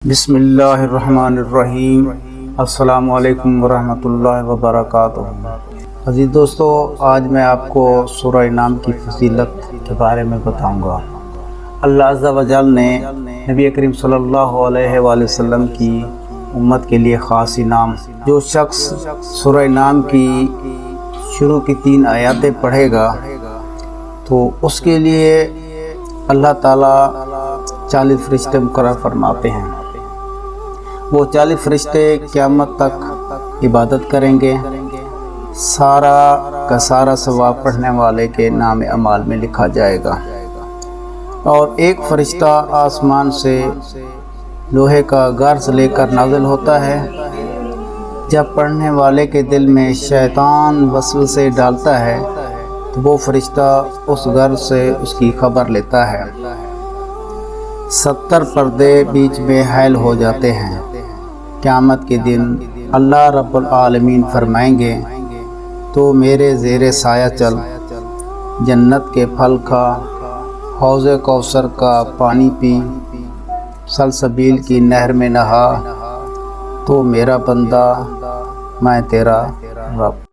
بسم اللہ الرحمن الرحیم۔ السلام علیکم ورحمۃ اللہ وبرکاتہ۔ عزیز دوستو، آج میں آپ کو سورہ انعام کی فضیلت کے بارے میں بتاؤں گا۔ اللہ عز و جل نے نبی کریم صلی اللہ علیہ وآلہ وسلم کی امت کے لیے خاص انعام، جو شخص سورہ انعام کی شروع کی 3 آیاتیں پڑھے گا تو اس کے لیے اللہ تعالیٰ 40 فرشتے مقرر فرماتے ہیں۔ وہ 40 فرشتے قیامت تک عبادت کریں گے، سارا کا سارا ثواب پڑھنے والے کے نام اعمال میں لکھا جائے گا۔ اور ایک فرشتہ آسمان سے لوہے کا غرض لے کر نازل ہوتا ہے۔ جب پڑھنے والے کے دل میں شیطان وسوسے ڈالتا ہے تو وہ فرشتہ اس غرض سے اس کی خبر لیتا ہے۔ 70 پردے بیچ میں حائل ہو جاتے ہیں۔ قیامت کے دن اللہ رب العالمین فرمائیں گے تو میرے زیر سایہ چل، جنت کے پھل کھا، حوض کوثر کا پانی پی، سلسبیل کی نہر میں نہا، تو میرا بندہ، میں تیرا رب۔